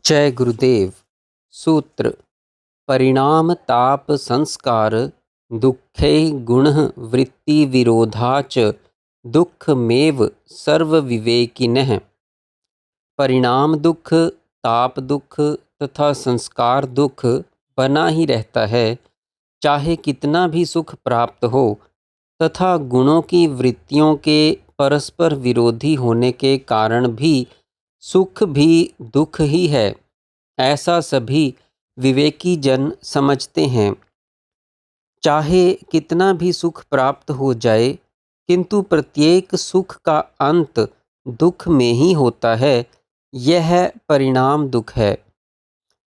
जय गुरुदेव। सूत्र परिणाम ताप संस्कार दुःखे गुणः वृत्ति विरोधाच दुःखमेव सर्वविवेकिनः। परिणाम दुख, ताप दुख तथा संस्कार दुख बना ही रहता है, चाहे कितना भी सुख प्राप्त हो, तथा गुणों की वृत्तियों के परस्पर विरोधी होने के कारण भी सुख भी दुख ही है, ऐसा सभी विवेकी जन समझते हैं। चाहे कितना भी सुख प्राप्त हो जाए, किंतु प्रत्येक सुख का अंत दुख में ही होता है। यह परिणाम दुख है।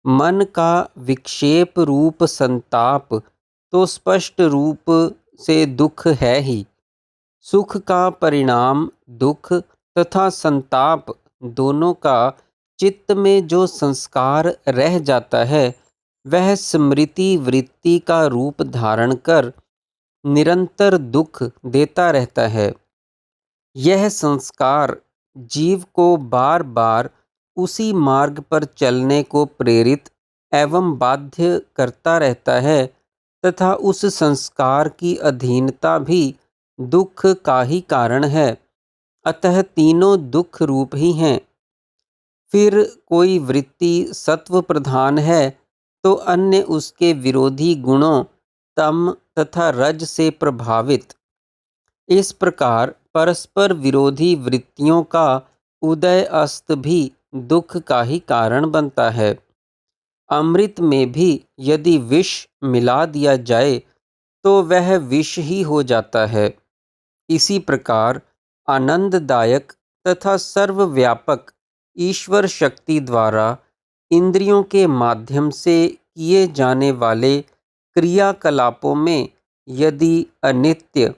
मन का विक्षेप रूप संताप तो स्पष्ट रूप से दुख है ही। सुख का परिणाम दुख तथा संताप दोनों का चित्त में जो संस्कार रह जाता है, वह स्मृति वृत्ति का रूप धारण कर निरंतर दुख देता रहता है। यह संस्कार जीव को बार बार उसी मार्ग पर चलने को प्रेरित एवं बाध्य करता रहता है, तथा उस संस्कार की अधीनता भी दुख का ही कारण है। अतः तीनों दुख रूप ही हैं। फिर कोई वृत्ति सत्व प्रधान है, तो अन्य उसके विरोधी गुणों तम तथा रज से प्रभावित। इस प्रकार परस्पर विरोधी वृत्तियों का उदय अस्त भी दुख का ही कारण बनता है। अमृत में भी यदि विष मिला दिया जाए, तो वह विष ही हो जाता है। इसी प्रकार आनंददायक तथा सर्वव्यापक ईश्वर शक्ति द्वारा इंद्रियों के माध्यम से किए जाने वाले क्रियाकलापों में यदि अनित्य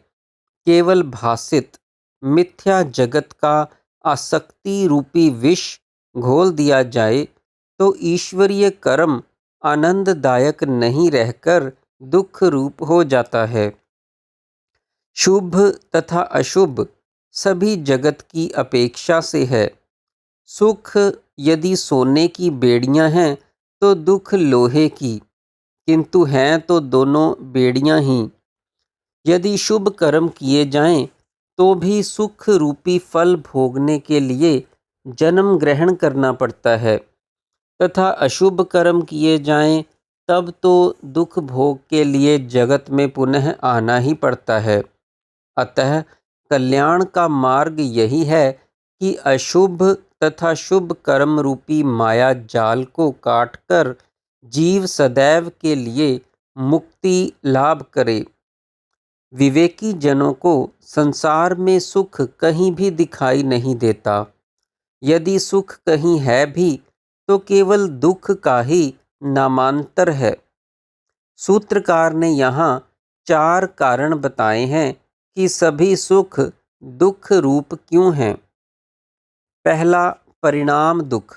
केवल भासित मिथ्या जगत का आसक्ति रूपी विष घोल दिया जाए, तो ईश्वरीय कर्म आनंददायक नहीं रहकर दुख रूप हो जाता है। शुभ तथा अशुभ सभी जगत की अपेक्षा से है। सुख यदि सोने की बेड़ियां हैं, तो दुख लोहे की, किंतु हैं तो दोनों बेड़ियां ही। यदि शुभ कर्म किए जाएं, तो भी सुख रूपी फल भोगने के लिए जन्म ग्रहण करना पड़ता है, तथा अशुभ कर्म किए जाएं, तब तो दुख भोग के लिए जगत में पुनः आना ही पड़ता है। अतः कल्याण का मार्ग यही है कि अशुभ तथा शुभ कर्म रूपी माया जाल को काटकर जीव सदैव के लिए मुक्ति लाभ करे। विवेकी जनों को संसार में सुख कहीं भी दिखाई नहीं देता। यदि सुख कहीं है भी, तो केवल दुख का ही नामांतर है। सूत्रकार ने यहाँ 4 कारण बताए हैं कि सभी सुख दुख रूप क्यों हैं। पहला, परिणाम दुख।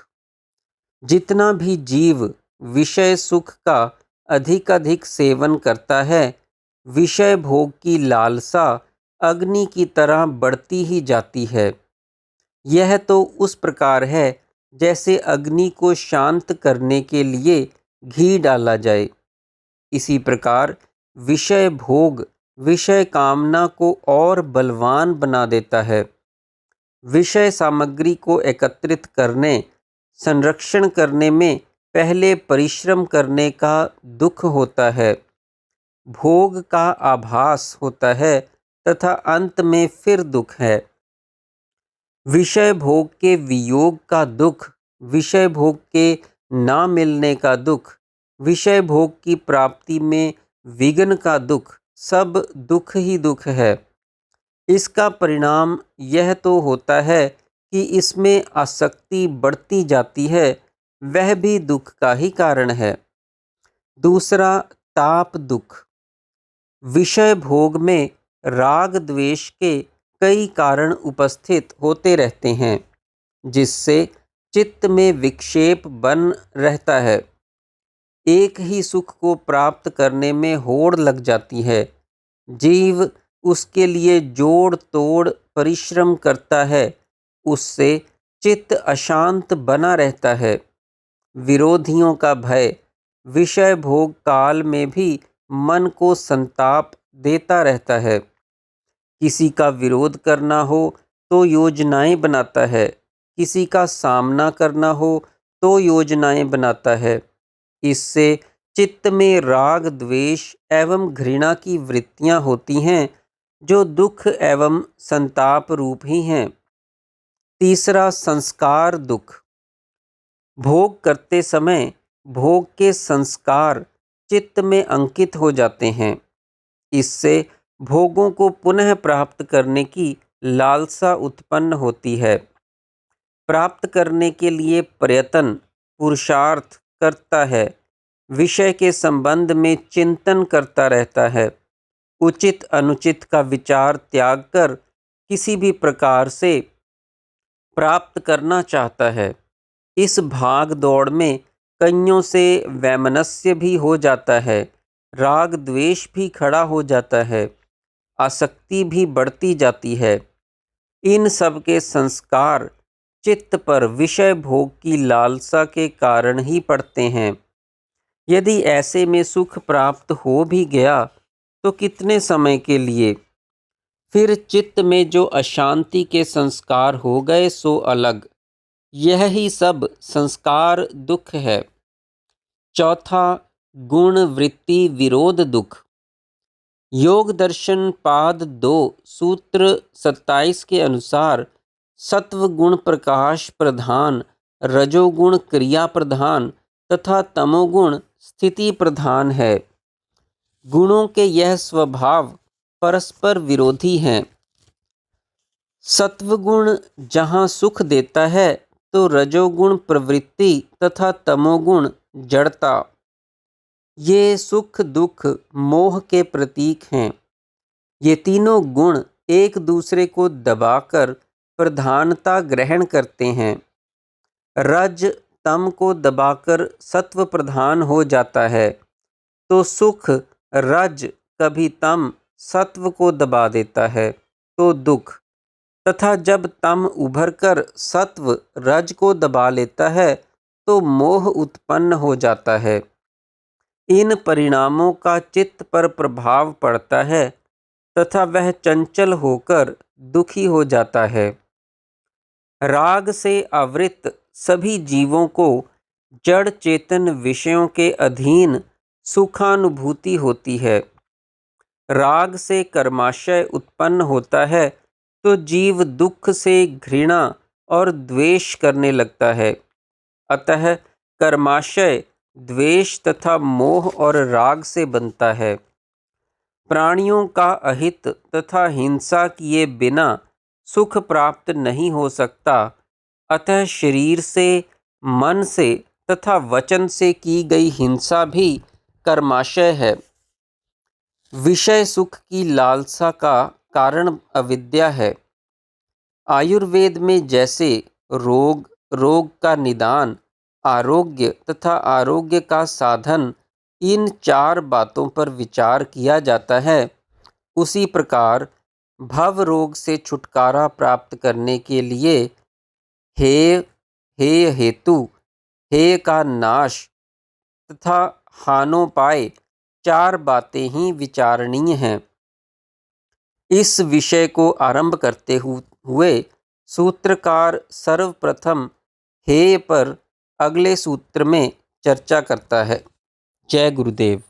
जितना भी जीव विषय सुख का अधिक सेवन करता है, विषय भोग की लालसा अग्नि की तरह बढ़ती ही जाती है। यह तो उस प्रकार है जैसे अग्नि को शांत करने के लिए घी डाला जाए। इसी प्रकार विषय भोग विषय कामना को और बलवान बना देता है। विषय सामग्री को एकत्रित करने, संरक्षण करने में पहले परिश्रम करने का दुख होता है, भोग का आभास होता है, तथा अंत में फिर दुख है। विषय भोग के वियोग का दुख, विषय भोग के ना मिलने का दुख, विषय भोग की प्राप्ति में विघ्न का दुख, सब दुख ही दुख है। इसका परिणाम यह तो होता है कि इसमें आसक्ति बढ़ती जाती है, वह भी दुख का ही कारण है। दूसरा, ताप दुख। विषय भोग में राग द्वेष के कई कारण उपस्थित होते रहते हैं, जिससे चित्त में विक्षेप बन रहता है। एक ही सुख को प्राप्त करने में होड़ लग जाती है। जीव उसके लिए जोड़ तोड़ परिश्रम करता है, उससे चित्त अशांत बना रहता है। विरोधियों का भय विषय भोग काल में भी मन को संताप देता रहता है। किसी का विरोध करना हो तो योजनाएं बनाता है, किसी का सामना करना हो तो योजनाएं बनाता है। इससे चित्त में राग, द्वेष एवं घृणा की वृत्तियां होती हैं, जो दुख एवं संताप रूप ही हैं। तीसरा, संस्कार दुख। भोग करते समय भोग के संस्कार चित्त में अंकित हो जाते हैं। इससे भोगों को पुनः प्राप्त करने की लालसा उत्पन्न होती है। प्राप्त करने के लिए प्रयत्न, पुरुषार्थ करता है, विषय के संबंध में चिंतन करता रहता है, उचित अनुचित का विचार त्याग कर किसी भी प्रकार से प्राप्त करना चाहता है। इस भाग दौड़ में कइयों से वैमनस्य भी हो जाता है, राग द्वेष भी खड़ा हो जाता है, आसक्ति भी बढ़ती जाती है। इन सब के संस्कार चित्त पर विषय भोग की लालसा के कारण ही पड़ते हैं। यदि ऐसे में सुख प्राप्त हो भी गया तो कितने समय के लिए, फिर चित्त में जो अशांति के संस्कार हो गए सो अलग। यह ही सब संस्कार दुख है। चौथा, गुण वृत्ति विरोध दुख। योग दर्शन पाद 2 सूत्र 27 के अनुसार सत्व गुण प्रकाश प्रधान, रजोगुण क्रिया प्रधान तथा तमोगुण स्थिति प्रधान है। गुणों के यह स्वभाव परस्पर विरोधी हैं। सत्वगुण जहाँ सुख देता है तो रजोगुण प्रवृत्ति तथा तमोगुण जड़ता। ये सुख दुख मोह के प्रतीक हैं। ये तीनों गुण एक दूसरे को दबाकर प्रधानता ग्रहण करते हैं। रज तम को दबाकर सत्व प्रधान हो जाता है, तो सुख रज कभी तम सत्व को दबा देता है तो दुख, तथा जब तम उभर कर सत्व रज को दबा लेता है तो मोह उत्पन्न हो जाता है। इन परिणामों का चित्त पर प्रभाव पड़ता है तथा वह चंचल होकर दुखी हो जाता है। राग से आवृत सभी जीवों को जड़ चेतन विषयों के अधीन सुखानुभूति होती है। राग से कर्माशय उत्पन्न होता है तो जीव दुख से घृणा और द्वेष करने लगता है। अतः कर्माशय द्वेष तथा मोह और राग से बनता है। प्राणियों का अहित तथा हिंसा किए बिना सुख प्राप्त नहीं हो सकता। अतः शरीर से, मन से तथा वचन से की गई हिंसा भी कर्माशय है। विषय सुख की लालसा का कारण अविद्या है। आयुर्वेद में जैसे रोग, रोग का निदान, आरोग्य तथा आरोग्य का साधन, इन 4 बातों पर विचार किया जाता है, उसी प्रकार भव रोग से छुटकारा प्राप्त करने के लिए हेय, हेय हेतु, हेय का नाश तथा हानोपाय 4 बातें ही विचारणीय हैं। इस विषय को आरंभ करते हुए सूत्रकार सर्वप्रथम हेय पर अगले सूत्र में चर्चा करता है। जय गुरुदेव।